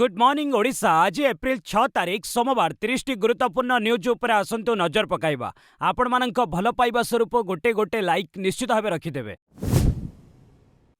Good morning Odisha. आज April 6 तारीख सोमवार 30 टी गुरुत्वपूर्ण न्यूज उपर आसंतु नजर पकाइबा। आपण मानक भल पाइबा स्वरूप गोटे गोटे लाइक निश्चित भाव रखिदेवे।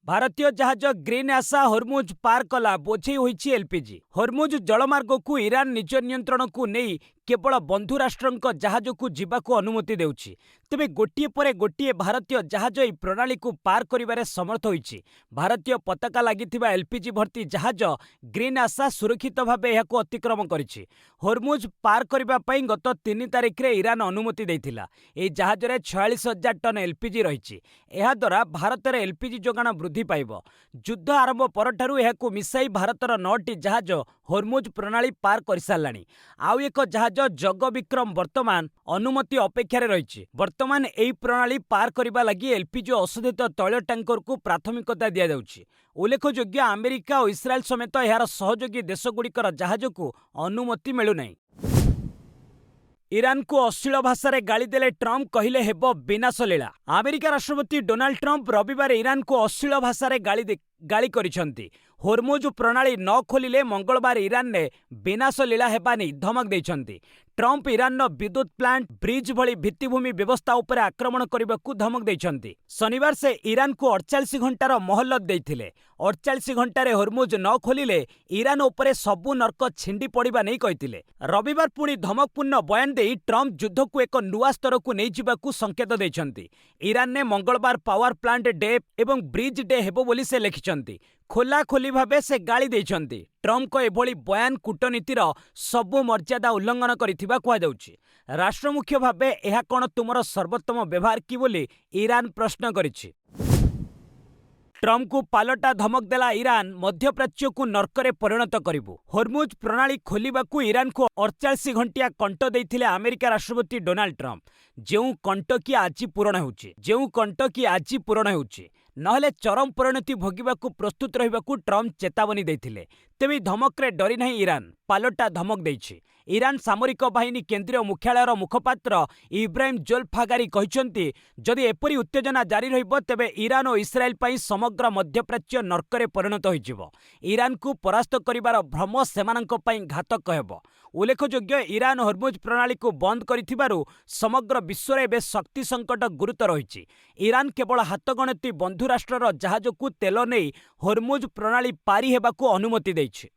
भारतीय जहाज ग्रीन आशा हरमुज पार कला बोझे होईछि एलपीजी। हरमुज जलमार्ग को ईरान निज नियंत्रण को नहीं केवल बंधु राष्ट्र जहाज को जीवाक अनुमति देउछि। तेबे गोटिए परे गोटिए भारतीय जहाज ई प्रणाली को पार करिबारे समर्थ होईछि। भारतीय पताका लागिथिबा एलपीजी भर्ती जहाज ग्रीन आशा सुरक्षित भावे एहाको अतिक्रमण करिछि। हरमुज पार करिबा पई गत 3 तारिख रे ईरान अनुमति देइथिला। एई जहाज रे 46,000 टन एलपीजी रहिछि। एहा द्वारा भारत रे एलपीजी जोगाण वृद्धि पाइबो। युद्ध आरंभ परठारु एहाको मिसाई भारतर 9टी जहाज हरमुज प्रणाली पार करिसारलाणी। आउ एक जहाज जग विक्रम वर्तमान अनुमति अपेक्षार रही। वर्तमान एही प्रणाली पार करने लगी एलपीजी अशोधित तैल टैंकर को प्राथमिकता दि जाउछि। उल्लेखयोग्य अमेरिका और इस्राएल समेत यार सहयोगी देशगुड़िकर जहाज को अनुमति मिलुना। ईरान को अश्लील भाषा रे गाली देले ट्रम्प कहले हेबो विनाश लीला। अमेरिका राष्ट्रपति डोनाल्ड ट्रम्प रविवार ईरान को अश्लील भाषा रे गाली करिसंती। हरमुज प्रणाली न खोलिले मंगलवार ईरान ने विनाश लीला हेबा नै धमक दैछंती। ट्रम्प ईरान विद्युत प्लांट ब्रिज भली भित्तिभूमि व्यवस्था उपर आक्रमण करने धमक दैछंती। शनिवार से ईरान को 48 घंटार मोहलत देइथिले। 48 घंटारे हरमुज न खोलिले ईरान उपरे सबु नर्क छिंडी पड़िबा नै कहिथिले। रविवार पुणी धमकपूर्ण बयान दे ट्रम्प युद्ध को एक नुआ स्तर को नहीं जिबाकू संकेत दैछंती। ईरान ने मंगलवार पावर प्लांट डे एवं ब्रिज डे हेबो बोली से लिखिछंती। खोला खोली भावे से गाली दैछंती। ट्रम्प को एभली बयान कूटनीतिर सबु मर्यादा उल्लंघन करिथिबा कुहा जाउछि। राष्ट्रमुख्य भावे एहा कोन तुमर सर्वोत्तम व्यवहार कि बोली ईरान प्रश्न करिछि। ट्रम्प को पालटा धमक देला ईरान मध्यप्राच्य को नर्करे परिणत करिबु। हरमुज प्रणाली खोलिबाकू ईरान को 48 घंटिया कंट देइथिले अमेरिका राष्ट्रपति डोनाल्ड ट्रम्प। जेउ कंट की आज पूरण होउछि नहले चरम परिणति भोगिबाकू प्रस्तुत रहिबाकू ट्रम्प चेतावनी देइथिले। तेबे धमकरे डरी नहीं ईरान पालटा धमक देइछि। ईरान सामरिक बाहिनी केंद्रीय मुख्यालयर मुखपात्र इब्राहिम जोल्फागारी कहिसंती जदि एपरी उत्तेजना जारी रहिबो तेबे ईरान और इस्राएल पई समग्र मध्यप्राच्य नर्करे परिणत होइजिबो। ईरान को परास्त करिबार भ्रम सेमानंक पई घातक हेबो। उल्लेखयोग्य ईरान हरमुज प्रणाली को बंद करिथिबारु समग्र विश्व रे बे शक्ति संकट गुरुतर रहिछि। ईरान केवल हातगणती बंधु राष्ट्रर जहाज को तेल नहीं हरमुज प्रणाली पारी हेबाकू अनुमति दैछि।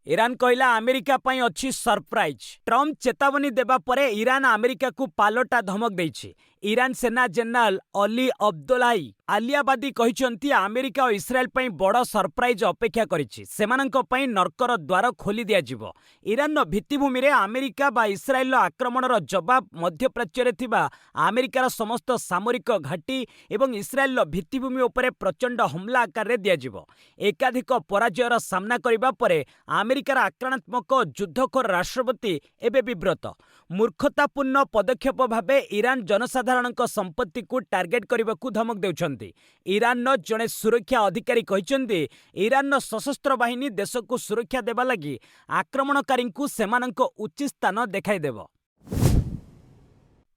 ईरान कहला अमेरिका पई अछि सरप्राइज। ट्रम्प चेतावनी देबा परे ईरान अमेरिका को पालटा धमक दैछि। ईरान सेना जनरल अली अब्दुल्लाही आलियाबादी कहिसंती अमेरिका और इस्राएल पई बड़ सरप्राइज अपेक्षा करिछि। सेमानंक पई नर्कर द्वार खोली दिया जिवो। ईरान भित्तिभूमि रे अमेरिका बा इस्राएल आक्रमणर जवाब मध्यप्राच्य रे थिबा अमेरिकार समस्त सामरिक घाटी एवं इस्राएल भित्तिभूमि उपरे प्रचंड हमला आकार रे दिया जिवो। एकाधिक पराजयर सामना करिबा परे अमेरिकार आक्रामक युद्धखोर राष्ट्रपति एबे विब्रत। मूर्खतापूर्ण पदक्षेप भावे ईरान जनसाधारण संपत्ति को टार्गेट करने को धमक देउछंती। ईरान जड़े सुरक्षा अधिकारी कहिसंती ईरान सशस्त्र बाहिनी देश को सुरक्षा देवा लगी आक्रमणकारी को सेमानंक उचित स्थान देखाई देबो।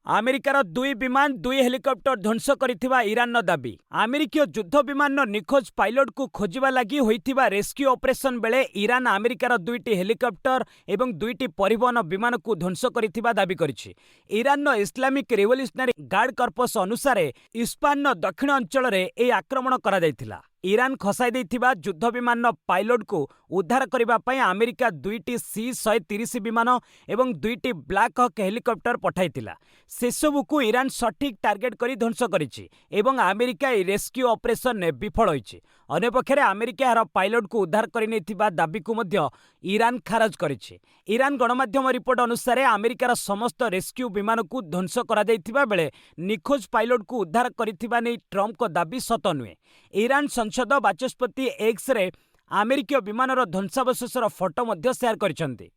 अमेरिकार 2 विमान 2 हेलिकॉप्टर ध्वंस करिथिबा ईरान दाबी। अमेरिकीय युद्ध विमान निखोज पायलट को खोजिबा लगी होइथिबा रेस्क्यू ऑपरेशन बेले ईरान अमेरिकार 2टी हेलिकॉप्टर एवं 2टी परिवहन विमान को ध्वंस करिथिबा दाबी करिछि। Iran Islamic revolutionary guard corps अनुसार इस्पान दक्षिण अंचल रे ए आक्रमण करा जायथिला। ईरान खसाई देथिबा युद्ध विमान पायलट को उद्धार करबा पई अमेरिका 2टी C-130 विमान एवं 2टी ब्लैक हॉक हेलिकॉप्टर पठाइतिला। सेसबु को ईरान सठिक टार्गेट करी ध्वंस करिछि एवं अमेरिका ए रेस्क्यू ऑपरेशन ने विफल होइछि। अन्य पक्षरे अमेरिका यार पायलट को उद्धार करि नेथिबा दाबी को मध्य ईरान खारज करिछि। ईरान गणमाध्यम रिपोर्ट अनुसार अमेरिकार समस्त रेस्क्यू विमान को ध्वंस करा जायथिबा बेले निखोज पायलट को उद्धार करिथिबा नै ट्रम्प को दाबी सत नुहे। ईरान संसद बाचस्पति एक्स रे अमेरिकीय विमानर ध्वंसावशेषर फोटो मध्य शेयर करिसंती।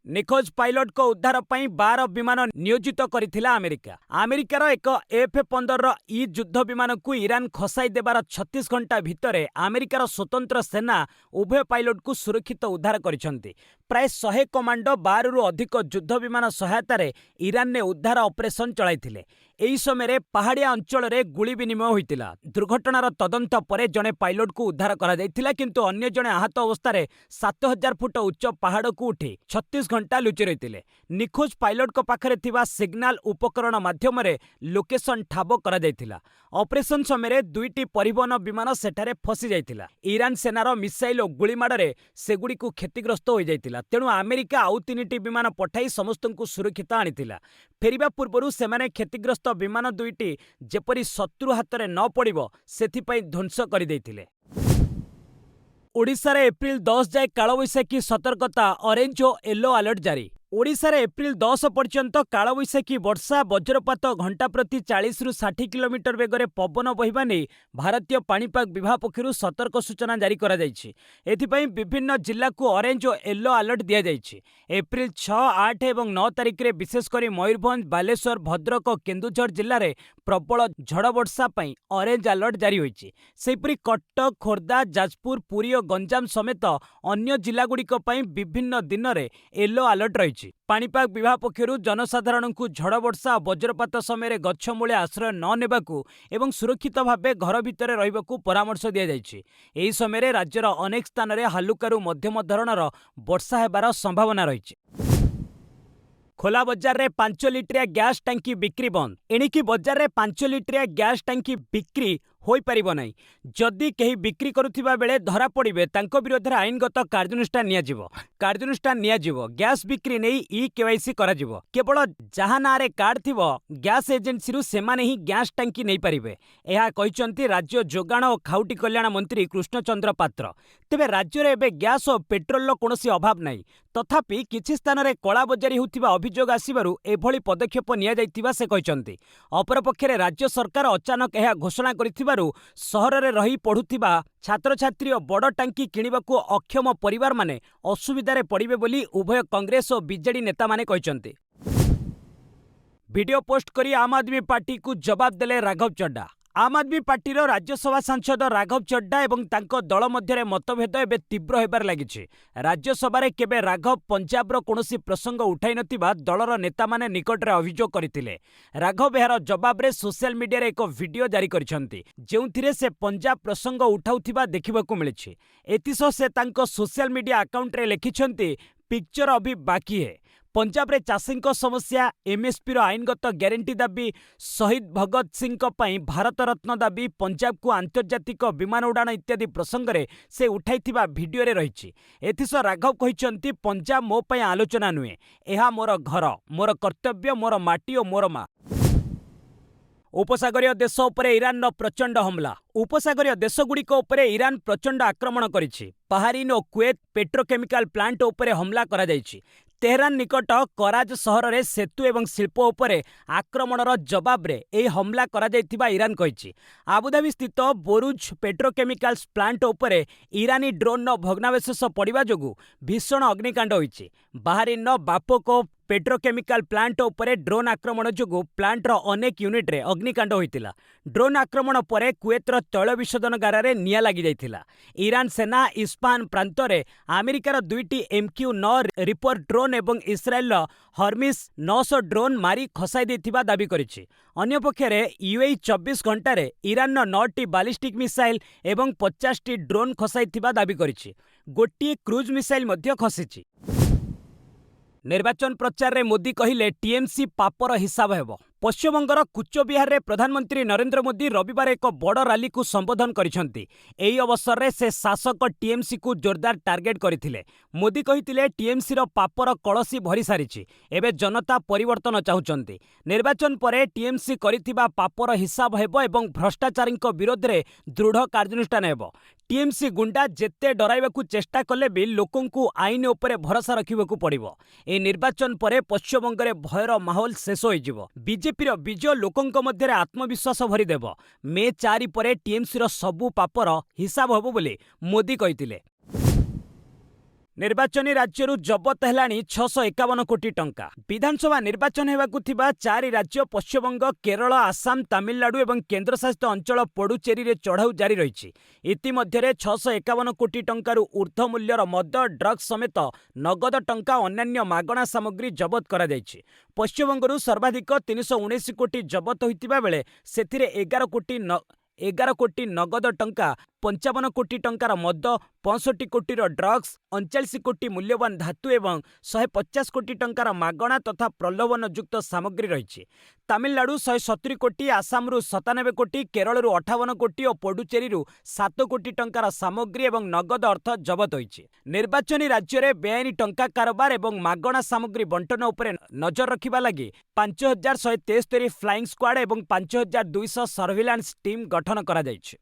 निखोज पायलट को उद्धार पई 12 विमान नियोजित करिथिला अमेरिका। अमेरिकार एक F-15 ई युद्ध विमान को ईरान खसाई देबार 36 घंटा भितरे अमेरिकार स्वतंत्र सेना उभय पायलट को सुरक्षित उद्धार करिसंती। ପ୍ରାୟ 100 କମାଣ୍ଡୋ 12ରୁ ଅଧିକ ଯୁଦ୍ଧ ବିମାନ ସହାୟତାରେ ଇରାନରେ ଉଦ୍ଧାର ଅପରେସନ ଚଳାଇଥିଲେ। ଏହି ସମୟରେ ପାହାଡ଼ିଆ ଅଞ୍ଚଳରେ ଗୁଳି ବିନିମୟ ହୋଇଥିଲା। ଦୁର୍ଘଟଣାର ତଦନ୍ତ ପରେ ଜଣେ ପାଇଲଟକୁ ଉଦ୍ଧାର କରାଯାଇଥିଲା, କିନ୍ତୁ ଅନ୍ୟ ଜଣେ ଆହତ ଅବସ୍ଥାରେ 7000 ଫୁଟ ଉଚ୍ଚ ପାହାଡ଼କୁ ଉଠି 36 ଘଣ୍ଟା ଲୁଚି ରହିଥିଲେ। ନିଖୋଜ ପାଇଲଟଙ୍କ ପାଖରେ ଥିବା ସିଗ୍ନାଲ ଉପକରଣ ମାଧ୍ୟମରେ ଲୋକେସନ ଠାବ କରାଯାଇଥିଲା। ଅପରେସନ ସମୟରେ 2ଟି ପରିବହନ ବିମାନ ସେଠାରେ ଫସି ଯାଇଥିଲା। ଇରାନ ସେନାର ମିସାଇଲ ଓ ଗୁଳିମାଡ଼ରେ ସେଗୁଡ଼ିକୁ କ୍ଷତିଗ୍ରସ୍ତ ହୋଇଯାଇଥିଲା। ତେଣୁ ଆମେରିକା ଆଉ 3ଟି ବିମାନ ପଠାଇ ସମସ୍ତଙ୍କୁ ସୁରକ୍ଷିତ ଆଣିଥିଲା। ଫେରିବା ପୂର୍ବରୁ ସେମାନେ କ୍ଷତିଗ୍ରସ୍ତ ବିମାନ 2ଟି ଯେପରି ଶତ୍ରୁ ହାତରେ ନ ପଡ଼ିବ ସେଥିପାଇଁ ଧ୍ୱଂସ କରିଦେଇଥିଲେ। ଓଡ଼ିଶାରେ ଏପ୍ରିଲ 10 ଯାଏ କାଳବୈଶାଖୀ ସତର୍କତା ଅରେଞ୍ଜ ଓ ୟେଲୋ ଆଲର୍ଟ ଜାରି। ଓଡ଼ିଶାରେ ଏପ୍ରିଲ 10 ପର୍ଯ୍ୟନ୍ତ କାଳବୈଶାଖୀ ବର୍ଷା, ବଜ୍ରପାତ, ଘଣ୍ଟା ପ୍ରତି 40ରୁ 60 କିଲୋମିଟର ବେଗରେ ପବନ ବହିବା ନେଇ ଭାରତୀୟ ପାଣିପାଗ ବିଭାଗ ପକ୍ଷରୁ ସତର୍କ ସୂଚନା ଜାରି କରାଯାଇଛି। ଏଥିପାଇଁ ବିଭିନ୍ନ ଜିଲ୍ଲାକୁ ଅରେଞ୍ଜ ଓ ୟେଲୋ ଆଲର୍ଟ ଦିଆଯାଇଛି। ଏପ୍ରିଲ 6, 8 ଏବଂ 9 ତାରିଖରେ ବିଶେଷ କରି ମୟୂରଭଞ୍ଜ, ବାଲେଶ୍ୱର, ଭଦ୍ରକ ଓ କେନ୍ଦୁଝର ଜିଲ୍ଲାରେ ପ୍ରବଳ ଝଡ଼ ବର୍ଷା ପାଇଁ ଅରେଞ୍ଜ ଆଲର୍ଟ ଜାରି ହୋଇଛି। ସେହିପରି କଟକ, ଖୋର୍ଦ୍ଧା, ଯାଜପୁର, ପୁରୀ ଓ ଗଞ୍ଜାମ ସମେତ ଅନ୍ୟ ଜିଲ୍ଲାଗୁଡ଼ିକ ପାଇଁ ବିଭିନ୍ନ ଦିନରେ ୟେଲୋ ଆଲର୍ଟ ରହିଛି। ପାଣିପାଗ ବିଭାଗ ପକ୍ଷରୁ ଜନସାଧାରଣଙ୍କୁ ଝଡ଼ ବର୍ଷା ଓ ବଜ୍ରପାତ ସମୟରେ ଗଛ ମୂଳେ ଆଶ୍ରୟ ନ ନେବାକୁ ଏବଂ ସୁରକ୍ଷିତ ଭାବେ ଘର ଭିତରେ ରହିବାକୁ ପରାମର୍ଶ ଦିଆଯାଇଛି। ଏହି ସମୟରେ ରାଜ୍ୟର ଅନେକ ସ୍ଥାନରେ ହାଲୁକାରୁ ମଧ୍ୟମ ଧରଣର ବର୍ଷା ହେବାର ସମ୍ଭାବନା ରହିଛି। ଖୋଲା ବଜାରରେ 5 ଲିଟରିଆ ଗ୍ୟାସ୍ ଟାଙ୍କି ବିକ୍ରି ବନ୍ଦ। ଏଣିକି ବଜାରରେ 5 ଲିଟରିଆ ଗ୍ୟାସ୍ ଟାଙ୍କି ବିକ୍ରି ହୋଇପାରିବ ନାହିଁ। ଯଦି କେହି ବିକ୍ରି କରୁଥିବା ବେଳେ ଧରାପଡ଼ିବେ ତାଙ୍କ ବିରୋଧରେ ଆଇନଗତ କାର୍ଯ୍ୟାନୁଷ୍ଠାନ ନିଆଯିବ। ଗ୍ୟାସ୍ ବିକ୍ରି ନେଇ ଇ-କେୱାଇସି କରାଯିବ। କେବଳ ଯାହା ନାଁରେ କାର୍ଡ ଥିବ ଗ୍ୟାସ୍ ଏଜେନ୍ସିରୁ ସେମାନେ ହିଁ ଗ୍ୟାସ୍ ଟାଙ୍କି ନେଇପାରିବେ। ଏହା କହିଛନ୍ତି ରାଜ୍ୟ ଯୋଗାଣ ଓ ଖାଉଟି କଲ୍ୟାଣ ମନ୍ତ୍ରୀ କୃଷ୍ଣଚନ୍ଦ୍ର ପାତ୍ର। ତେବେ ରାଜ୍ୟରେ ଏବେ ଗ୍ୟାସ୍ ଓ ପେଟ୍ରୋଲର କୌଣସି ଅଭାବ ନାହିଁ। ତଥାପି କିଛି ସ୍ଥାନରେ କଳାବଜାରୀ ହେଉଥିବା ଅଭିଯୋଗ ଆସିବାରୁ ଏଭଳି ପଦକ୍ଷେପ ନିଆଯାଇଥିବା ସେ କହିଛନ୍ତି। ଅପରପକ୍ଷରେ ରାଜ୍ୟ ସରକାର ଅଚାନକ ଏହା ଘୋଷଣା କରିଥିବାରୁ ସହରରେ ରହି ପଢ଼ୁଥିବା ଛାତ୍ରଛାତ୍ରୀ ଓ ବଡ଼ ଟାଙ୍କି କିଣିବାକୁ ଅକ୍ଷମ ପରିବାରମାନେ ଅସୁବିଧାରେ ପଡ଼ିବେ ବୋଲି ଉଭୟ କଂଗ୍ରେସ ଓ ବିଜେଡି ନେତାମାନେ କହିଛନ୍ତି। ଭିଡିଓ ପୋଷ୍ଟ କରି ଆମ୍ ଆଦମୀ ପାର୍ଟିକୁ ଜବାବ ଦେଲେ ରାଘବ ଚଡ୍ଡା। ଆମ୍ ଆଦମୀ ପାର୍ଟିର ରାଜ୍ୟସଭା ସାଂସଦ ରାଘବ ଚଡ୍ଡା ଏବଂ ତାଙ୍କ ଦଳ ମଧ୍ୟରେ ମତଭେଦ ଏବେ ତୀବ୍ର ହେବାରେ ଲାଗିଛି। ରାଜ୍ୟସଭାରେ କେବେ ରାଘବ ପଞ୍ଜାବର କୌଣସି ପ୍ରସଙ୍ଗ ଉଠାଇ ନଥିବା ଦଳର ନେତାମାନେ ନିକଟରେ ଅଭିଯୋଗ କରିଥିଲେ। ରାଘବ ଏହାର ଜବାବରେ ସୋସିଆଲ ମିଡିଆରେ ଏକ ଭିଡିଓ ଜାରି କରିଛନ୍ତି, ଯେଉଁଥିରେ ସେ ପଞ୍ଜାବ ପ୍ରସଙ୍ଗ ଉଠାଉଥିବା ଦେଖିବାକୁ ମିଳିଛି। ଏଥିସହ ସେ ତାଙ୍କ ସୋସିଆଲ ମିଡିଆ ଆକାଉଣ୍ଟରେ ଲେଖିଛନ୍ତି, ପିକ୍ଚର ଅଭି ବାକି ହେ। ପଞ୍ଜାବରେ ଚାଷୀଙ୍କ ସମସ୍ୟା, ଏମ୍ଏସ୍ପିର ଆଇନଗତ ଗ୍ୟାରେଣ୍ଟି ଦାବି, ଶହୀଦ ଭଗତ ସିଂଙ୍କ ପାଇଁ ଭାରତ ରତ୍ନ ଦାବି, ପଞ୍ଜାବକୁ ଆନ୍ତର୍ଜାତିକ ବିମାନ ଉଡ଼ାଣ ଇତ୍ୟାଦି ପ୍ରସଙ୍ଗରେ ସେ ଉଠାଇଥିବା ଭିଡିଓରେ ରହିଛି। ଏଥିସହ ରାଘବ କହିଛନ୍ତି, ପଞ୍ଜାବ ମୋ ପାଇଁ ଆଲୋଚନା ନୁହେଁ, ଏହା ମୋର ଘର, ମୋର କର୍ତ୍ତବ୍ୟ, ମୋର ମାଟି ଓ ମୋର ମା। ଉପସାଗରୀୟ ଦେଶ ଉପରେ ଇରାନର ପ୍ରଚଣ୍ଡ ହମଲା। ଉପସାଗରୀୟ ଦେଶଗୁଡ଼ିକ ଉପରେ ଇରାନ ପ୍ରଚଣ୍ଡ ଆକ୍ରମଣ କରିଛି। ବାହାରିନ୍ ଓ କୁଏତ ପେଟ୍ରୋକେମିକାଲ ପ୍ଲାଣ୍ଟ ଉପରେ ହମଲା କରାଯାଇଛି। ତେହରାନ ନିକଟ କରାଜ ସହରରେ ସେତୁ ଏବଂ ଶିଳ୍ପ ଉପରେ ଆକ୍ରମଣର ଜବାବରେ ଏହି ହମଲା କରାଯାଇଥିବା ଇରାନ କହିଛି। ଆବୁଧାବି ସ୍ଥିତ ବୋରୁଜ ପେଟ୍ରୋକେମିକାଲ୍ସ ପ୍ଲାଣ୍ଟ ଉପରେ ଇରାନୀ ଡ୍ରୋନ୍ର ଭଗ୍ନାବଶେଷ ପଡ଼ିବା ଯୋଗୁଁ ଭୀଷଣ ଅଗ୍ନିକାଣ୍ଡ ହୋଇଛି। ବାହାରିନ୍ର ବାପୋକୋ ପେଟ୍ରୋକେମିକାଲ ପ୍ଲାଣ୍ଟ ଉପରେ ଡ୍ରୋନ୍ ଆକ୍ରମଣ ଯୋଗୁଁ ପ୍ଲାଣ୍ଟର ଅନେକ ୟୁନିଟ୍ରେ ଅଗ୍ନିକାଣ୍ଡ ହୋଇଥିଲା। ଡ୍ରୋନ୍ ଆକ୍ରମଣ ପରେ କୁଏତର ତୈଳ ବିଶୋଧନାଗାରରେ ନିଆଁ ଲାଗିଯାଇଥିଲା। ଇରାନ ସେନା ଇସ୍ପାହାନ ପ୍ରାନ୍ତରେ ଆମେରିକାର 2ଟି MQ-9 ରିପର ଡ୍ରୋନ୍ ଏବଂ ଇସ୍ରାଏଲର ହର୍ମିସ୍ 900 ଡ୍ରୋନ୍ ମାରି ଖସାଇ ଦେଇଥିବା ଦାବି କରିଛି। ଅନ୍ୟପକ୍ଷରେ UAE 24 ଘଣ୍ଟାରେ ଇରାନର 9ଟି ବାଲିଷ୍ଟିକ୍ ମିସାଇଲ୍ ଏବଂ 50ଟି ଡ୍ରୋନ୍ ଖସାଇଥିବା ଦାବି କରିଛି। ଗୋଟିଏ କ୍ରୁଜ୍ ମିସାଇଲ୍ ମଧ୍ୟ ଖସିଛି। ନିର୍ବାଚନ ପ୍ରଚାରରେ ମୋଦି କହିଲେ, ଟିଏମ୍ସି ପାପର ହିସାବ ହେବ। ପଶ୍ଚିମବଙ୍ଗର କୁଚବିହାରରେ ପ୍ରଧାନମନ୍ତ୍ରୀ ନରେନ୍ଦ୍ର ମୋଦି ରବିବାର ଏକ ବଡ଼ ରାଲିକୁ ସମ୍ବୋଧନ କରିଛନ୍ତି। ଏହି ଅବସରରେ ସେ ଶାସକ ଟିଏମ୍ସିକୁ ଜୋରଦାର ଟାର୍ଗେଟ କରିଥିଲେ। ମୋଦି କହିଥିଲେ, ଟିଏମ୍ସିର ପାପର କଳସି ଭରିସାରିଛି, ଏବେ ଜନତା ପରିବର୍ତ୍ତନ ଚାହୁଁଛନ୍ତି। ନିର୍ବାଚନ ପରେ ଟିଏମ୍ସି କରିଥିବା ପାପର ହିସାବ ହେବ ଏବଂ ଭ୍ରଷ୍ଟାଚାରୀଙ୍କ ବିରୋଧରେ ଦୃଢ଼ କାର୍ଯ୍ୟାନୁଷ୍ଠାନ ହେବ। ଟିଏମ୍ସି ଗୁଣ୍ଡା ଯେତେ ଡରାଇବାକୁ ଚେଷ୍ଟା କଲେ ବି ଲୋକଙ୍କୁ ଆଇନ ଉପରେ ଭରସା ରଖିବାକୁ ପଡ଼ିବ। ଏହି ନିର୍ବାଚନ ପରେ ପଶ୍ଚିମବଙ୍ଗରେ ଭୟର ମାହୋଲ ଶେଷ ହୋଇଯିବ। ବିଜେପିର ବିଜୟ ଲୋକଙ୍କ ମଧ୍ୟରେ ଆତ୍ମବିଶ୍ୱାସ ଭରିଦେବ। ମେ 4 ପରେ ଟିଏମ୍ସିର ସବୁ ପାପର ହିସାବ ହେବ ବୋଲି ମୋଦି କହିଥିଲେ। ନିର୍ବାଚନୀ ରାଜ୍ୟରୁ ଜବତ ହେଲାଣି 651 କୋଟି ଟଙ୍କା। ବିଧାନସଭା ନିର୍ବାଚନ ହେବାକୁ ଥିବା 4 ରାଜ୍ୟ ପଶ୍ଚିମବଙ୍ଗ, କେରଳ, ଆସାମ, ତାମିଲନାଡୁ ଏବଂ କେନ୍ଦ୍ରଶାସିତ ଅଞ୍ଚଳ ପଡୁଚେରୀରେ ଚଢ଼ଉ ଜାରି ରହିଛି। ଇତିମଧ୍ୟରେ 651 କୋଟି ଟଙ୍କାରୁ ଉର୍ଦ୍ଧ୍ୱ ମୂଲ୍ୟର ମଦ, ଡ୍ରଗ୍ସ ସମେତ ନଗଦ ଟଙ୍କା ଓ ଅନ୍ୟାନ୍ୟ ମାଗଣା ସାମଗ୍ରୀ ଜବତ କରାଯାଇଛି। ପଶ୍ଚିମବଙ୍ଗରୁ ସର୍ବାଧିକ 319 କୋଟି ଜବତ ହୋଇଥିବା ବେଳେ ସେଥିରେ 11 କୋଟି ନଗଦ ଟଙ୍କା, 55 କୋଟି ଟଙ୍କାର ମଦ, 65 କୋଟିର ଡ୍ରଗ୍ସ, 39 କୋଟି ମୂଲ୍ୟବାନ ଧାତୁ ଏବଂ 150 କୋଟି ଟଙ୍କାର ମାଗଣା ତଥା ପ୍ରଲୋଭନଯୁକ୍ତ ସାମଗ୍ରୀ ରହିଛି। ତାମିଲନାଡୁ 170 କୋଟି, ଆସାମରୁ 97 କୋଟି, କେରଳରୁ 58 କୋଟି ଓ ପଡୁଚେରୀରୁ 7 କୋଟି ଟଙ୍କାର ସାମଗ୍ରୀ ଏବଂ ନଗଦ ଅର୍ଥ ଜବତ ହୋଇଛି। ନିର୍ବାଚନୀ ରାଜ୍ୟରେ ବେଆଇନ ଟଙ୍କା କାରବାର ଏବଂ ମାଗଣା ସାମଗ୍ରୀ ବଣ୍ଟନ ଉପରେ ନଜର ରଖିବା ଲାଗି 5173 ଫ୍ଲାଇଂ ସ୍କ୍ୱାଡ୍ ଏବଂ 5200 ସର୍ଭିଲାନ୍ସ ଟିମ୍ ଗଠନ କରାଯାଇଛି।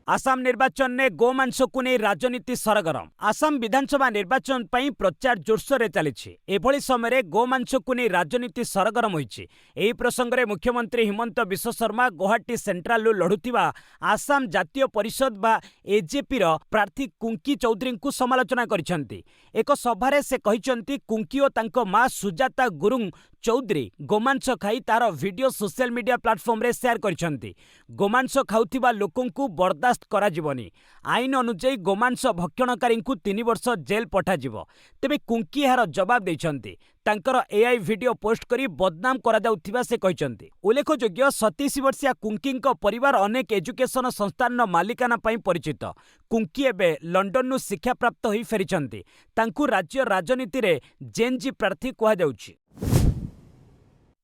आसाम निर्वाचन में गोमांसकु नहीं राजनीति सरगरम। आसाम विधानसभा निर्वाचन पर प्रचार जोरसोर चली। एभली समय गोमांसकु नहीं राजनीति सरगरम होइछि। एही प्रसंग में मुख्यमंत्री हिमंत बिश्व शर्मा गुवाहाटी सेंट्राल लढुथिबा आसाम जातीय परिषद बा एजेपी रो प्रार्थी कुंकी चौधरी को समालोचना करिसेंती। एक सभारे से कहिसेंती कुंकी और तांको मां सुजाता गुरुंग चौधरी गोमांस खाई तार वीडियो सोशल मीडिया प्लेटफॉर्म रे शेयर करिसेंती। गोमांस खाउथिबा लोकंकु बर्दाश्त करा जिवनी। आईन अनुसार गोमांस भक्षणकारी को 3 वर्ष जेल पठाजिवो। तेबे कुंकी यार जवाब देइछंती। तांकर एआई वीडियो पोस्ट करी बदनाम करा जाउथिबा से कहिसेंती। उल्लेखयोग्य 27 वर्षीय कुंकींक परिवार अनेक एजुकेशन संस्थान मालिकाना पई परिचित। कुंकी एबे लंडन नु शिक्षा प्राप्त होई फेरिछंती। तांकु राज्य राजनीति रे जेनजी प्रार्थी कुहा जाउछि।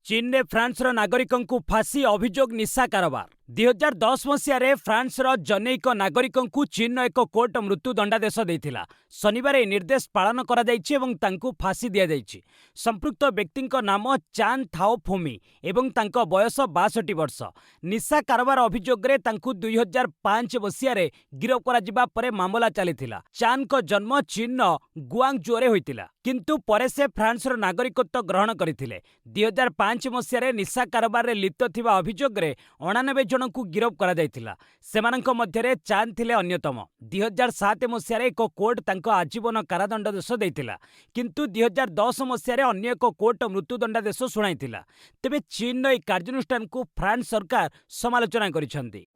चीन ने फ्रांस नागरिकों को फांसी अभियोग निशा कारोबार। 2010 मसीह फ्रांस जनैक नागरिकों चीन एक कोर्ट मृत्यु दंडादेश देइथिला। शनिवार निर्देश पालन करा जाइछि एवं तांकु फांसी दिया जाइछि। संपृक्त व्यक्ति नाम चान थाओ फोमी एवं तांको बयस 62 वर्ष। निशा कारोबार अभियोग रे तांकु 2005 मसीह गिरफ करा जिबा परे मामला चलीथिला। चान को जन्म चीन गुआंगझो रे होइतिला, किंतु परे से फ्रांस नागरिकत्व ग्रहण करथिले। 2005 मसीह निशा कारोबार रे लिप्त थिबा अभियोग रे 99 जनकु गिरफ करा जायतिला। सेमानंक मध्यरे चान थिले अन्यतम। 2007 मसीह एक कोर्ट तांको आजीवन कारादंडादेश देइतिला, किंतु 2010 मसीह अन्य एक कोर्ट मृत्युदंडादेश शुणाइतिला। तेबे चीन ए कार्यानुष्ठान को फ्रांस सरकार समालोचना करिसेंती।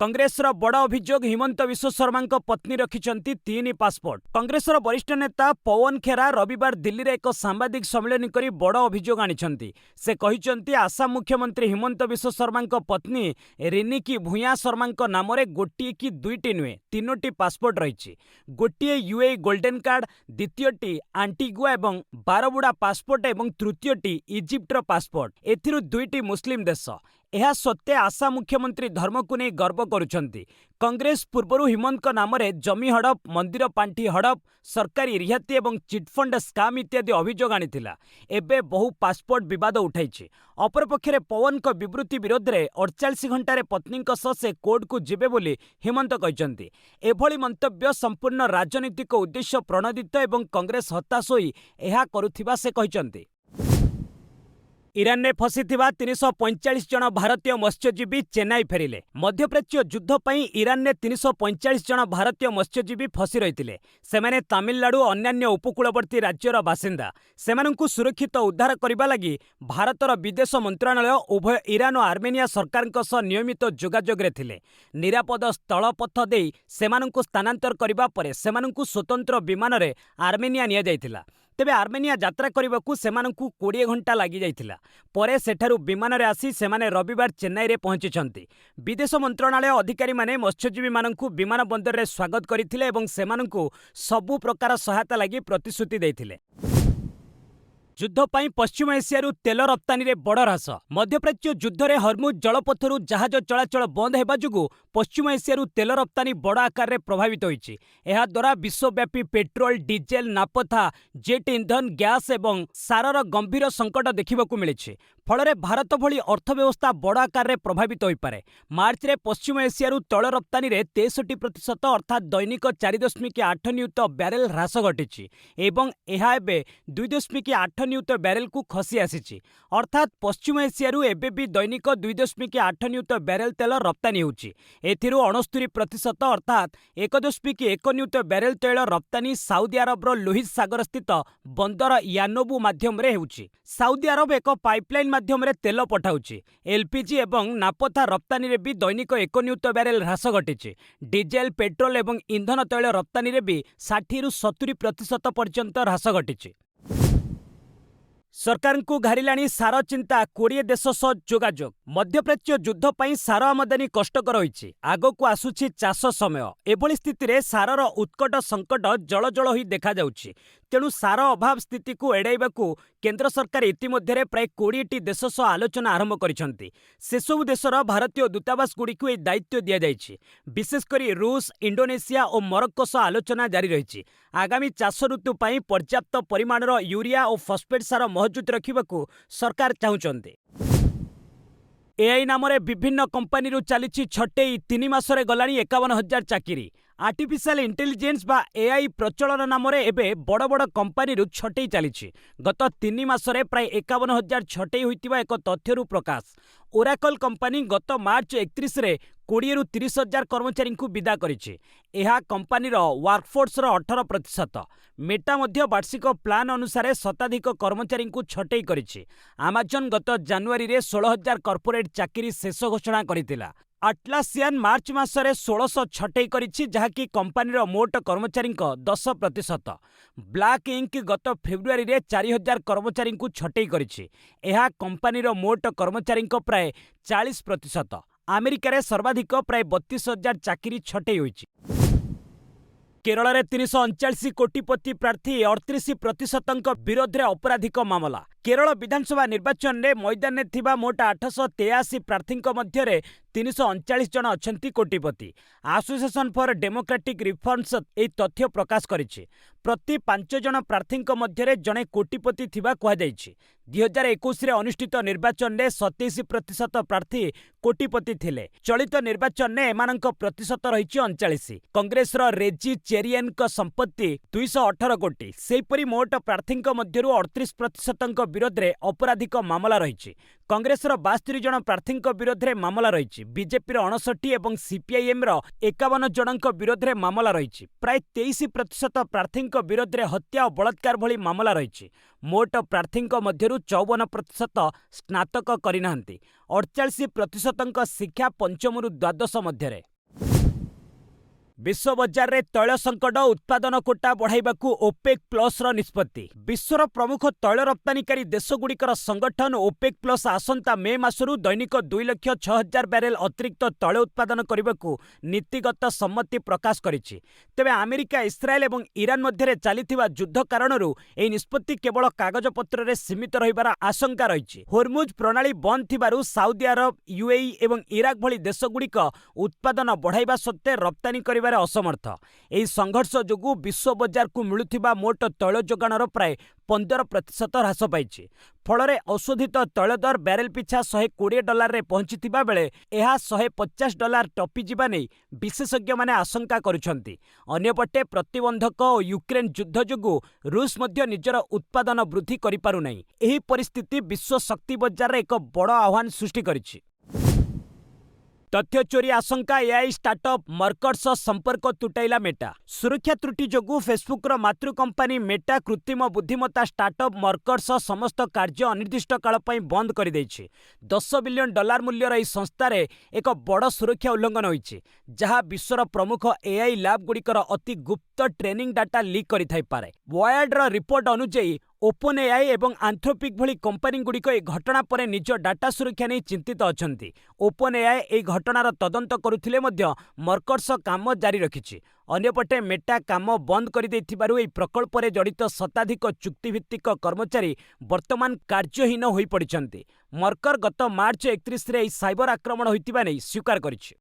कांग्रेसर बड़ अभियोग हिमंत बिश्व शर्मा पत्नी रखिछंती 3 पासपोर्ट। कांग्रेसर वरिष्ठ नेता पवन खेरा रविवार दिल्ली रे एक सांबादिक सम्मेलन करी बड़ अभियोग आनिछंती। से कहिछंती आसाम मुख्यमंत्री हिमंत बिश्व शर्मा पत्नी रिनिकी भूया शर्मा नाम रे गोटिए कि दुईटी नुहे 3टी पासपोर्ट रही। गोटिए यूए गोल्डन कार्ड, द्वितीयटी आंटिगुआ एवं बारबुड़ा पासपोर्ट एवं तृतीयटी इजिप्टर पासपोर्ट। एथिरु 2टी मुस्लिम देश। यह सत्वे आसाम मुख्यमंत्री धर्म को नहीं गर्व करुछंती। कांग्रेस पूर्वरु हिमंत नाम रे जमी हड़प, मंदिर पांठी हड़प, सरकारी रिहाती एवं चिटफंड स्काम इत्यादि अभियोग आनिथिला। एबे बहु पासपोर्ट विवाद उठाइछि। अपरपक्षे पवन को विवृत्ति विरोध में 48 घंटे पत्नी से कोर्ट को जिबे बोली हिमंत कहिसंती। एभली मंतव्य संपूर्ण राजनीतिक उद्देश्य प्रणोदित एवं कांग्रेस हताश होई एहा करुथिबा से कहिसंती। ईरान में फसीथिबा 345 जन भारतीय मत्स्यजीवी चेन्नई फेरिले। मध्यप्राच्य युद्ध पई ईरान ने 345 जन भारतीय मत्स्यजीवी फसी रहिथिले। सेमाने तामिलनाडु अन्यान्य उपकूलवर्ती राज्यर बासिंदा। सेमानंकु सुरक्षित उद्धार करबा लागि भारतर विदेश मंत्रालय उभय ईरान और आर्मेनिया सरकारक सह नियमित जोगाजोग रे थिले। निरापद स्थल पथ देई सेमानंकु स्थानांतर करबा परे सेमानंकु स्वतंत्र विमान रे आर्मेनिया निया जायथिला। तेबे आर्मेनिया यात्रा करबाकू सेमानंकु 20 घंटा लागि जायथिला। परे सेठारु विमान रे आसी सेमाने रविवार चेन्नई रे पहुंचिछंती। विदेश मंत्रालय अधिकारी माने मत्स्यजीवी मानंकु विमान बंदर रे स्वागत करिथिले एवं सेमानंकु सबु प्रकार सहायता लागि प्रतिश्रुति दैथिले। युद्ध पई पश्चिम एशियारू तेल रप्तानी रे बड़ ह्रास। मध्यप्राच्य युद्ध रे हर्मुज जलपथरू जहाज चलाचल बंद हेबा जुगु पश्चिम एशियारू तेल रप्तानी बड़ आकार रे प्रभावित होइछि। एहा द्वारा विश्वव्यापी पेट्रोल, डीजेल, नापथा, जेट इंधन, गैस एवं सारर गंभीर संकट देखिबाकू मिलिछि। ଫଳରେ ଭାରତ ଭଳି ଅର୍ଥବ୍ୟବସ୍ଥା ବଡ଼ ଆକାରରେ ପ୍ରଭାବିତ ହୋଇପାରେ। ମାର୍ଚ୍ଚରେ ପଶ୍ଚିମ ଏସିଆରୁ ତୈଳ ରପ୍ତାନୀରେ 63% ଅର୍ଥାତ୍ ଦୈନିକ 4.8 ନିୟୁତ ବ୍ୟାରେଲ ହ୍ରାସ ଘଟିଛି ଏବଂ ଏହା ଏବେ 2.8 ନିୟୁତ ବ୍ୟାରେଲକୁ ଖସି ଆସିଛି। ଅର୍ଥାତ୍ ପଶ୍ଚିମ ଏସିଆରୁ ଏବେ ବି ଦୈନିକ 2.8 ନିୟୁତ ବ୍ୟାରେଲ ତେଲ ରପ୍ତାନୀ ହେଉଛି। ଏଥିରୁ 69% ଅର୍ଥାତ୍ 1.1 ନିୟୁତ ବ୍ୟାରେଲ ତୈଳ ରପ୍ତାନୀ ସାଉଦି ଆରବର ଲୋହିତ ସାଗରସ୍ଥିତ ବନ୍ଦର ୟାନୋବୁ ମାଧ୍ୟମରେ ହେଉଛି। ସାଉଦି ଆରବ ଏକ ପାଇପଲାଇନ୍ ମାଧ୍ୟମରେ ତେଲ ପଠାଉଛି। ଏଲ୍‌ପିଜି ଏବଂ ନାପଥା ରପ୍ତାନୀରେ ବି ଦୈନିକ 1 ନିୟୁତ ବ୍ୟାରେଲ ହ୍ରାସ ଘଟିଛି। ଡିଜେଲ, ପେଟ୍ରୋଲ ଏବଂ ଇନ୍ଧନ ତୈଳ ରପ୍ତାନୀରେ ବି 60ରୁ 70% ପର୍ଯ୍ୟନ୍ତ ହ୍ରାସ ଘଟିଛି। ସରକାରଙ୍କୁ ଘାରିଲାଣି ସାର ଚିନ୍ତା। 20 ଦେଶ ସହ ଯୋଗାଯୋଗ। ମଧ୍ୟପ୍ରାଚ୍ୟ ଯୁଦ୍ଧ ପାଇଁ ସାର ଆମଦାନୀ କଷ୍ଟକର ହୋଇଛି। ଆଗକୁ ଆସୁଛି ଚାଷ ସମୟ। ଏଭଳି ସ୍ଥିତିରେ ସାରର ଉତ୍କଟ ସଙ୍କଟ ଜଳଜଳ ହୋଇ ଦେଖାଯାଉଛି। ତେଣୁ ସାର ଅଭାବ ସ୍ଥିତିକୁ ଏଡ଼ାଇବାକୁ କେନ୍ଦ୍ର ସରକାର ଇତିମଧ୍ୟରେ ପ୍ରାୟ 20ଟି ଦେଶ ସହ ଆଲୋଚନା ଆରମ୍ଭ କରିଛନ୍ତି। ସେସବୁ ଦେଶର ଭାରତୀୟ ଦୂତାବାସଗୁଡ଼ିକୁ ଏହି ଦାୟିତ୍ୱ ଦିଆଯାଇଛି। ବିଶେଷ କରି ରୁଷ, ଇଣ୍ଡୋନେସିଆ ଓ ମରକ୍କୋ ସହ ଆଲୋଚନା ଜାରି ରହିଛି। ଆଗାମୀ ଚାଷ ଋତୁ ପାଇଁ ପର୍ଯ୍ୟାପ୍ତ ପରିମାଣର ୟୁରିଆ ଓ ଫସଫେଟ୍ ସାର ମହଜୁଦ ରଖିବାକୁ ସରକାର ଚାହୁଁଛନ୍ତି। ଏଆଇ ନାମରେ ବିଭିନ୍ନ କମ୍ପାନୀରୁ ଚାଲିଛି ଛଟେଇ। 3 ମାସରେ ଗଲାଣି 51,000 ଚାକିରି। ଆର୍ଟିଫିସିଆଲ ଇଣ୍ଟେଲିଜେନ୍ସ ବା ଏଆଇ ପ୍ରଚଳନ ନାମରେ ଏବେ ବଡ଼ ବଡ଼ କମ୍ପାନୀରୁ ଛଟେଇ ଚାଲିଛି। ଗତ 3 ମାସରେ ପ୍ରାୟ 51,000 ଛଟେଇ ହୋଇଥିବା ଏକ ତଥ୍ୟରୁ ପ୍ରକାଶ। ଓରାକଲ୍ କମ୍ପାନୀ ଗତ ମାର୍ଚ୍ଚ 31ରେ 20ରୁ 30,000 କର୍ମଚାରୀଙ୍କୁ ବିଦା କରିଛି। ଏହା କମ୍ପାନୀର ୱାର୍କଫୋର୍ସର 18%। ମେଟା ମଧ୍ୟ ବାର୍ଷିକ ପ୍ଲାନ୍ ଅନୁସାରେ ଶତାଧିକ କର୍ମଚାରୀଙ୍କୁ ଛଟେଇ କରିଛି। ଆମାଜନ ଗତ ଜାନୁଆରୀରେ 16,000 କର୍ପୋରେଟ୍ ଚାକିରି ଶେଷ ଘୋଷଣା କରିଥିଲା। ଆଟ୍ଲାସିଆନ୍ ମାର୍ଚ୍ଚ ମାସରେ 1,600 ଛଟେଇ କରିଛି, ଯାହାକି କମ୍ପାନୀର ମୋଟ କର୍ମଚାରୀଙ୍କ 10%। ବ୍ଲାକ୍ ଇଙ୍କ ଗତ ଫେବୃଆରୀରେ 4,000 କର୍ମଚାରୀଙ୍କୁ ଛଟେଇ କରିଛି। ଏହା କମ୍ପାନୀର ମୋଟ କର୍ମଚାରୀଙ୍କ ପ୍ରାୟ 40%। ଆମେରିକାରେ ସର୍ବାଧିକ ପ୍ରାୟ 32,000 ଚାକିରି ଛଟେଇ ହୋଇଛି। କେରଳରେ 339 କୋଟିପତି ପ୍ରାର୍ଥୀ 38%ଙ୍କ ବିରୋଧରେ ଅପରାଧିକ ମାମଲା। କେରଳ ବିଧାନସଭା ନିର୍ବାଚନରେ ମଇଦାନରେ ଥିବା ମୋଟ 883 ପ୍ରାର୍ଥୀଙ୍କ ମଧ୍ୟରେ 339 ଜଣ ଅଛନ୍ତି କୋଟିପତି। ଆସୋସିଏସନ୍ ଫର୍ ଡେମୋକ୍ରାଟିକ୍ ରିଫର୍ମସ୍ ଏହି ତଥ୍ୟ ପ୍ରକାଶ କରିଛି। ପ୍ରତି 5 ଜଣ ପ୍ରାର୍ଥୀଙ୍କ ମଧ୍ୟରେ ଜଣେ କୋଟିପତି ଥିବା କୁହାଯାଇଛି। 2021ରେ ଅନୁଷ୍ଠିତ ନିର୍ବାଚନରେ 27% ପ୍ରାର୍ଥୀ କୋଟିପତି ଥିଲେ। ଚଳିତ ନିର୍ବାଚନରେ ଏମାନଙ୍କ ପ୍ରତିଶତ ରହିଛି 39। କଂଗ୍ରେସର ରେଜି ଚେରିଏନ୍‌ଙ୍କ ସମ୍ପତ୍ତି 218 କୋଟି। ସେହିପରି ମୋଟ ପ୍ରାର୍ଥୀଙ୍କ ମଧ୍ୟରୁ 38%ଙ୍କ ବିରୋଧରେ ଅପରାଧିକ ମାମଲା ରହିଛି। କଂଗ୍ରେସର 72 ଜଣ ପ୍ରାର୍ଥୀଙ୍କ ବିରୋଧରେ ମାମଲା ରହିଛି। ବିଜେପିର 59 ଏବଂ ସିପିଆଇଏମ୍‌ର 51 ଜଣଙ୍କ ବିରୋଧରେ ମାମଲା ରହିଛି। ପ୍ରାୟ 23% ପ୍ରାର୍ଥୀଙ୍କ ବିରୋଧରେ ହତ୍ୟା ଓ ବଳାତ୍କାର ଭଳି ମାମଲା ରହିଛି। ମୋଟ ପ୍ରାର୍ଥୀଙ୍କ ମଧ୍ୟରୁ 54% ସ୍ନାତକ କରିନାହାନ୍ତି। 48%ଙ୍କ ଶିକ୍ଷା ପଞ୍ଚମରୁ ଦ୍ୱାଦଶ ମଧ୍ୟରେ। ବିଶ୍ୱ ବଜାରରେ ତୈଳ ସଙ୍କଟ, ଉତ୍ପାଦନ କୋଟା ବଢ଼ାଇବାକୁ ଓପେକ୍ ପ୍ଲସ୍‌ର ନିଷ୍ପତ୍ତି। ବିଶ୍ୱର ପ୍ରମୁଖ ତୈଳ ରପ୍ତାନିକାରୀ ଦେଶଗୁଡ଼ିକର ସଂଗଠନ ଓପେକ୍ ପ୍ଲସ୍ ଆସନ୍ତା ମେ ମାସରୁ ଦୈନିକ 2,06,000 ବ୍ୟାରେଲ ଅତିରିକ୍ତ ତୈଳ ଉତ୍ପାଦନ କରିବାକୁ ନୀତିଗତ ସମ୍ମତି ପ୍ରକାଶ କରିଛି। ତେବେ ଆମେରିକା, ଇସ୍ରାଏଲ ଏବଂ ଇରାନ ମଧ୍ୟରେ ଚାଲିଥିବା ଯୁଦ୍ଧ କାରଣରୁ ଏହି ନିଷ୍ପତ୍ତି କେବଳ କାଗଜପତ୍ରରେ ସୀମିତ ରହିବାର ଆଶଙ୍କା ରହିଛି। ହୋର୍ମୁଜ୍ ପ୍ରଣାଳୀ ବନ୍ଦ ଥିବାରୁ ସାଉଦି ଆରବ, ୟୁଏଇ ଏବଂ ଇରାକ ଭଳି ଦେଶଗୁଡ଼ିକ ଉତ୍ପାଦନ ବଢ଼ାଇବା ସତ୍ତ୍ୱେ ରପ୍ତାନି କରିବାରେ ଅସମର୍ଥ। ଏହି ସଂଘର୍ଷ ଯୋଗୁଁ ବିଶ୍ୱ ବଜାରକୁ ମିଳୁଥିବା ମୋଟ ତୈଳ ଯୋଗାଣର ପ୍ରାୟ 15% ହ୍ରାସ ପାଇଛି। ଫଳରେ ଅଶୋଧିତ ତୈଳ ଦର ବ୍ୟାରେଲ ପିଛା $120ରେ ପହଞ୍ଚିଥିବା ବେଳେ ଏହା $150 ଟପିଯିବା ନେଇ ବିଶେଷଜ୍ଞମାନେ ଆଶଙ୍କା କରୁଛନ୍ତି। ଅନ୍ୟପଟେ ପ୍ରତିବନ୍ଧକ ଓ ୟୁକ୍ରେନ ଯୁଦ୍ଧ ଯୋଗୁଁ ରୁଷ ମଧ୍ୟ ନିଜର ଉତ୍ପାଦନ ବୃଦ୍ଧି କରିପାରୁନାହିଁ। ଏହି ପରିସ୍ଥିତି ବିଶ୍ୱ ଶକ୍ତି ବଜାରରେ ଏକ ବଡ଼ ଆହ୍ୱାନ ସୃଷ୍ଟି କରିଛି। ତଥ୍ୟ ଚୋରି ଆଶଙ୍କା। ଏଆଇ ଷ୍ଟାର୍ଟଅପ୍ ମର୍କର ସହ ସମ୍ପର୍କ ତୁଟାଇଲା ମେଟା। ସୁରକ୍ଷା ତ୍ରୁଟି ଯୋଗୁଁ ଫେସବୁକ୍ର ମାତୃ କମ୍ପାନୀ ମେଟା କୃତ୍ରିମ ବୁଦ୍ଧିମତ୍ତା ଷ୍ଟାର୍ଟଅପ୍ ମର୍କର ସହ ସମସ୍ତ କାର୍ଯ୍ୟ ଅନିର୍ଦ୍ଦିଷ୍ଟ କାଳ ପାଇଁ ବନ୍ଦ କରିଦେଇଛି। $10 ବିଲିୟନ ମୂଲ୍ୟର ଏହି ସଂସ୍ଥାରେ ଏକ ବଡ଼ ସୁରକ୍ଷା ଉଲ୍ଲଂଘନ ହୋଇଛି, ଯାହା ବିଶ୍ୱର ପ୍ରମୁଖ ଏଆଇ ଲ୍ୟାବ୍‌ଗୁଡ଼ିକର ଅତି ଗୁପ୍ତ ଟ୍ରେନିଂ ଡାଟା ଲିକ୍ କରିଥାଇପାରେ। ୱାୟାର୍ଡର ରିପୋର୍ଟ ଅନୁଯାୟୀ ଓପନ୍ ଏଆଇ ଏବଂ ଆନ୍ଥ୍ରୋପିକ୍ ଭଳି କମ୍ପାନୀଗୁଡ଼ିକ ଏହି ଘଟଣା ପରେ ନିଜ ଡାଟା ସୁରକ୍ଷା ନେଇ ଚିନ୍ତିତ ଅଛନ୍ତି। ଓପନ୍ ଏଆଇ ଏହି ଘଟଣାର ତଦନ୍ତ କରୁଥିଲେ ମଧ୍ୟ ମର୍କର୍ସ କାମ ଜାରି ରଖିଛି। ଅନ୍ୟପଟେ ମେଟା କାମ ବନ୍ଦ କରିଦେଇଥିବାରୁ ଏହି ପ୍ରକଳ୍ପରେ ଜଡ଼ିତ ଶତାଧିକ ଚୁକ୍ତିଭିତ୍ତିକ କର୍ମଚାରୀ ବର୍ତ୍ତମାନ କାର୍ଯ୍ୟହୀନ ହୋଇପଡ଼ିଛନ୍ତି। ମର୍କର ଗତ ମାର୍ଚ୍ଚ 31ରେ ଏହି ସାଇବର ଆକ୍ରମଣ ହୋଇଥିବା ନେଇ ସ୍ୱୀକାର କରିଛି।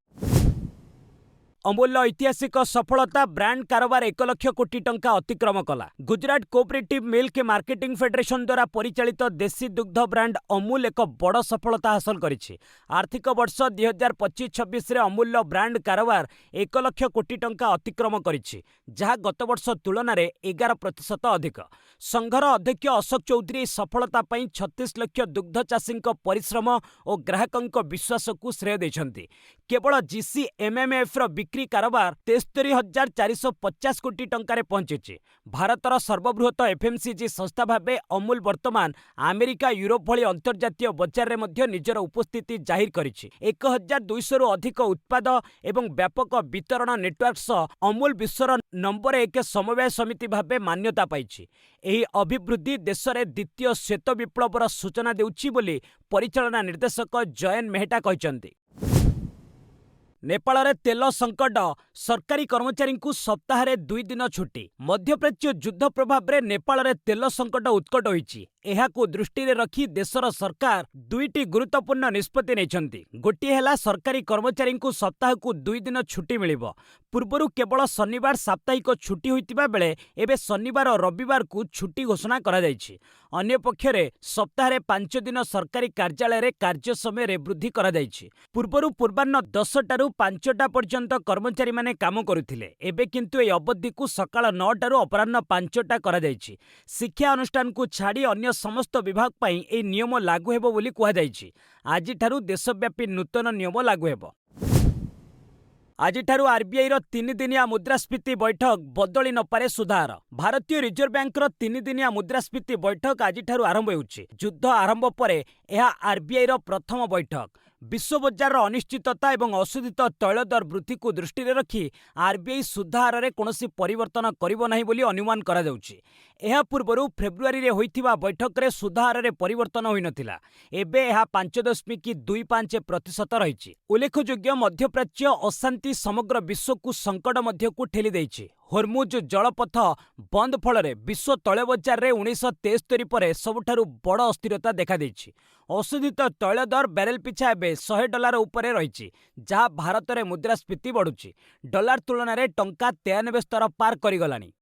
अमूल ऐतिहासिक सफलता ब्रांड कारोबार 1 लाख कोटी टंका अतिक्रम कला। Gujarat cooperative milk marketing federation द्वारा परिचालित देशी दुग्ध ब्रांड अमूल एक बड़ सफलता हासिल करिछि। आर्थिक वर्ष 2025-26 रे अमूल ब्रांड कारोबार 1 लाख कोटी टंका अतिक्रम करिछि, जहाँ गत वर्ष तुलन में 11% अधिक। संघर अध्यक्ष अशोक चौधरी सफलता पई 36 लाख दुग्ध चाषी परिश्रम और ग्राहकों विश्वास को श्रेय देछंती। केवल जीसीएमएमएफ रो बिक्री कारोबार 73,450 कोटी टंकार पहुंची। भारतर सर्वबृहत एफएमसीजी संस्था भावे अमूल वर्तमान अमेरिका यूरोप भली अंतर्जातीय बजार में मध्य निजर उपस्थिति जाहिर करिछि। 1200 रु अधिक उत्पाद एवं व्यापक वितरण नेटवर्क सह अमूल विश्वर नंबर 1 समवाय समिति भावे मान्यता पाइछि। एही अभिवृद्धि देश में द्वितीय श्वेत विप्लवर सूचना देउछि बोली परिचालना निर्देशक जयन मेहटा कहचंती। नेपाल रे तेल संकट, सरकारी कर्मचारी को सप्ताह 2 दिन छुट्टी। मध्यप्राच्य युद्ध प्रभाव रे नेपाल रे तेल संकट उत्कट होईछि। एहाकु दृष्टि रे रखी देशर सरकार 2टी गुरुत्वपूर्ण निष्पत्ति नेछंती। गोटिए हैला सरकारी कर्मचारी को सप्ताह को 2 दिन छुट्टी मिलिबो। पूर्वरु केवल शनिवार साप्ताहिक छुट्टी होइतिबा बेले एबे शनिवार और रविवार को छुट्टी घोषणा करा जायछि। अन्य पक्षरे सप्ताह 5 दिन सरकारी कार्यालय रे कार्य समय रे वृद्धि करा जायछि। पूर्वरु पूर्वाह्न 10 टारु 5टा पर्यंत कर्मचारी माने काम करुथिले। एबे किंतु ए अवधि को सकाळ 9 टारु अपराह्न 5टा करा जायछि। शिक्षा अनुष्ठान को छाड़ी अन्य समस्त विभाग पई ए नियम लागू हेबो बोली कुहा जायछि। आजि ठारु देशव्यापी नूतन नियम लागू हेबो। आजिठारु आरबीआई रो 3 दिनिया मुद्रास्फीति बैठक बदली न पारे सुधार। भारतीय रिजर्व बैंक रो 3 दिनिया मुद्रास्फीति बैठक आजिठारु आरंभ होउछि। युद्ध आरंभ परे यह आरबीआई रो प्रथम बैठक। विश्व बजार अनिश्चितता एवं अशोधित तैल दर वृद्धि को दृष्टि रे रखी आरबीआई सुधार रे कोनोसी परिवर्तन करिबो नाही बोली अनुमान करा जाउछि। एहा पूर्वरु फेब्रुआरी रे होइथिबा बैठक रे सुधार रे परिवर्तन होई नथिला। एबे एहा 5.25% रहिछि। उल्लेखयोग्य मध्यप्राच्य अशांति समग्र विश्व को संकट मध्य को ठेली दैछि। होर्मुज जलपथ बंद फल विश्व तैल बजार रे 1973 पर सबुठारु बड़ अस्थिरता देखा दैछि। अशोधित तैल दर बैरेल पिछा एबे $100 उपरे रहिछि, जहाँ भारत रे मुद्रास्फीति बढ़ुछि। डॉलर तुलन में टंका 93 स्तर पार करिगलानी।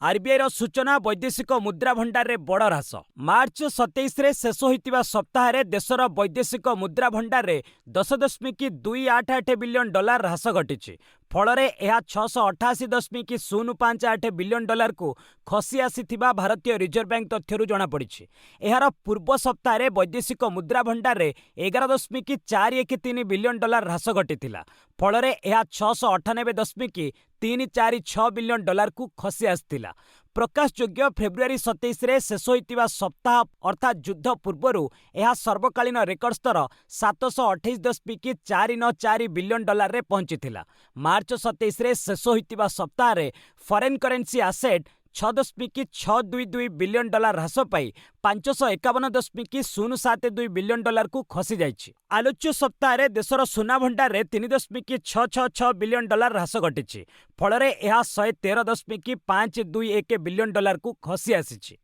आरबीआई सूचना वैदेशिक मुद्रा भंडार रे बड़ ह्रास। मार्च 27 रे शेष होइतिबा सप्ताह रे देशर वैदेशिक मुद्रा भंडार रे 10.288 बिलियन डॉलर ह्रास घटिछि। फलरे यह 688.058 बिलियन डॉलर को खसी आसीथिबा भारतीय रिजर्व बैंक तथ्यरु जଣା पड़िछि। एहार पूर्व सप्ताह रे वैदेशिक मुद्रा भंडार रे 11.413 बिलियन डॉलर ह्रास घटिथिला। फलरे यह 698.346 बिलियन डॉलर को खसी आसीथिला। प्रकाश योग्य फेब्रुआरी 27 रे शेष होइतिबा सप्ताह अर्थात युद्ध पूर्वरु यह सर्वकालीन रेकर्ड स्तर 728.494 बिलियन डॉलर रे पहुंचीथिला। मार्च 27 रे शेष होइतिबा सप्ताह रे foreign currency asset 6.622 billion dollar ह्रास पाई 551.072 बिलियन डॉलर को खसी जाइछि। आलोच्य सप्ताह रे देशर सुना भंडार रे 3.666 बिलियन डॉलर ह्रास घटिछि। फलरे यह 113.521 बिलियन डॉलर को खसी आसीछि।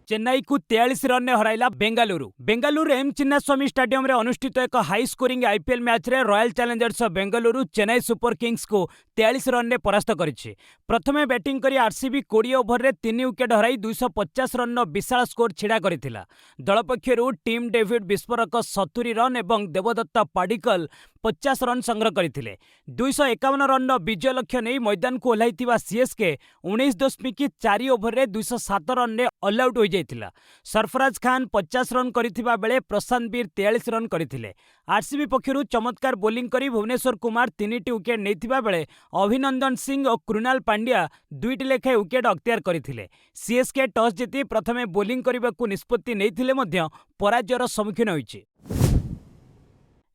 चेन्नई को 43 रन हराइला बेंगालुरु। बेंगालुरु एम चिन्नास्वामी स्टेडियम रे अनुष्ठित एक हाई स्कोरिंग आईपीएल मैच रे royal challengers Bengaluru Chennai super kings को 43 रन रे परास्त करिछि। प्रथमे बैटिंग करी आरसीबी 20 ओवर रे 3 विकेट हराई 250 रन विशाल स्कोर छिड़ा करिथिला। दल पक्षरु टीम डेविड विस्फोरक 70 रन एवं देवदत्त पाडिकल 50 रन संग्रह करथिले। 251 रन विजय लक्ष्य नहीं मैदान को ओह्लाइथिबा सीएसके 19.4 ओवर रे 207 रन रे ऑल आउट हो जाइथिला। सरफराज खान 50 रन करिथिबा बेले प्रशांत वीर 43 रन करथिले। आरसीबी पक्षरु चमत्कार बोलिंग करी भुवनेश्वर कुमार 3टी विकेट नेथिबा बेले अभिनंदन सिंह और कृणाल पांड्या 2टी लेखाएं विकेट अख्तियार करथिले। सीएसके टॉस जीति प्रथमे बोलिंग करबाकू निष्पत्ति नेइथिले मध्य पराजयर सम्मुखीन होइछि।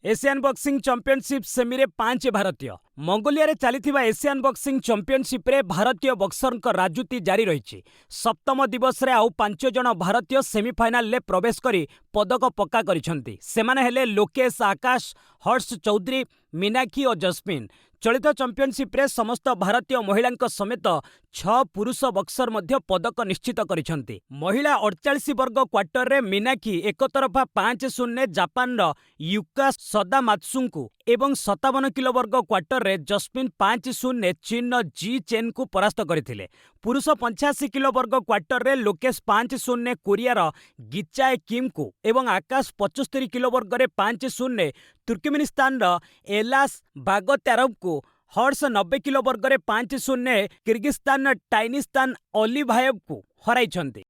एशियन बॉक्सिंग चैंपियनशिप सेमी रे 5 भारतीय। मंगोलिया रे चलीथिबा एशियन बॉक्सिंग चैंपियनशिप रे भारतीय बॉक्सरक राजूती जारी रहिछि। सप्तम दिवस रे आउ 5 जण भारतीय सेमीफाइनाल ले प्रवेश करी पदक पक्का करिसंती। सेमाने हेले लोकेश, आकाश, हर्ष चौधरी, मीनाक्षी और जस्मिन। चलित चैंपियनशिप रे समस्त भारतीय महिलांक समेत 6 पुरुष बक्सर मध्य पदक निश्चित करिसंती। महिला 48 वर्ग क्वार्टर रे मिनाकी एक तरफा 5-0 जापान रो युका सदामात्सुଙ୍କୁ एवं 57 किलो वर्ग क्वार्टर रे जस्मिन 5-0 चीन रो जी चेन को परास्त करथिले। पुरुष 85 किलो वर्ग क्वार्टर रे लोकेश 5-0 कोरिया रो गिचाए किम को एवं आकाश 75 किलो वर्ग रे 5-0 तुर्कमेनिस्तान रो एलास बागत्यारोव को, हर्ष 90 किलो वर्ग रे 5-0 किर्गिस्तान टाइनिस्तान ओलिभायव को हराइछंती।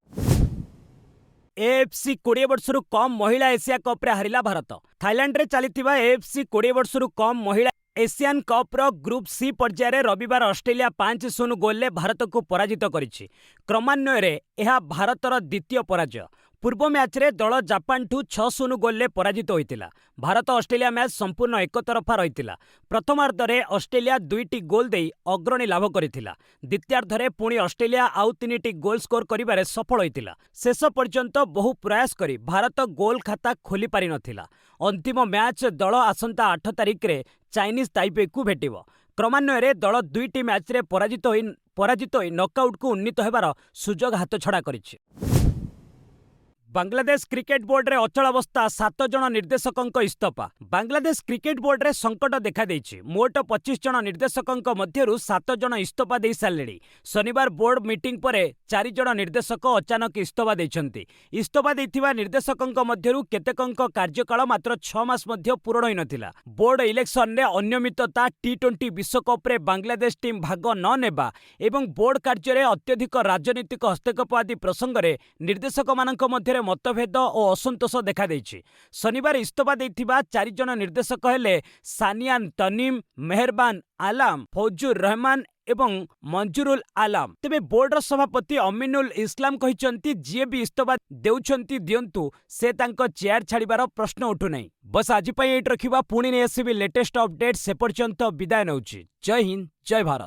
एएफसी 20 वर्षरु कम महिला एशिया कप रे हारिला भारत। थाईलैंड रे चलीथिबा एएफसी 20 वर्षरु कम महिला एशियान कप रो ग्रुप सी पर्याय रे रविवार ऑस्ट्रेलिया 5-0 गोल ले भारत को पराजित करिछि। क्रमान्वय रे एहा भारतर द्वितीय पराजय। पूर्व मैच रे दल जापान ठू 6-0 गोल ले पराजित होइतिला। भारत ऑस्ट्रेलिया मैच संपूर्ण एक तरफा रहितिला। प्रथमार्ध रे ऑस्ट्रेलिया 2टी गोल देई अग्रणी लाभ करितिला। द्वितीयार्ध रे पुणी ऑस्ट्रेलिया आउ 3टी गोल स्कोर करिबारे सफल होइतिला। शेष पर्यंत बहु प्रयास करी भारत गोल खाता खोली पारि नथिला। अंतिम मैच दल आसंता 8 तारिख रे चाइनीज ताइपे को भेटिबो। क्रमान्वय रे दल 2टी मैच रे पराजित होई नॉकआउट को उन्नीत हेबार सुजोग हाथ छड़ा करिछि। बांग्लादेश क्रिकेट बोर्ड रे अचल अवस्था 7 जन निर्देशकंक इस्तफा। बांग्लादेश क्रिकेट बोर्ड रे संकट देखा देइछि। मोट 25 जन निर्देशकंक मध्यरु 7 जन इस्तफा देई सालेडी। शनिवार बोर्ड मीटिंग परे 4 जन निर्देशक अचानक इस्तफा देइछंती। इस्तफा देइथिबा निर्देशकंक मध्यरु केतेकंक कार्यकाल मात्र 6 मास मध्य पूर्ण होई नथिला। बोर्ड इलेक्शन रे अनियमितता, टी20 विश्वकप रे बांग्लादेश टीम भाग न नेबा एवं बोर्ड कार्य रे अत्यधिक राजनीतिक हस्तक्षेप आदि प्रसंग रे निर्देशक मानक मध्य मतभेद और असंतोष देखा देइछि। शनिवार इस्तफा देइथिबा 4 जन निर्देशक हेले सानियान तनीम, मेहरबान आलम, फौजुर रहमान एवं मंजूरुल आलम। तेबे बोर्ड सभापति अमीनुल इस्लाम कहिसंती जे भी इस्तफा देउछंती दियंतु, से तांको चेयर छाड़ीबार प्रश्न उठु नै। बस आज पई एट रखिबा, पुणी नै आसीबी लेटेस्ट अपडेट। से पर्यंत विदाय नउछि। जय हिंद, जय भारत।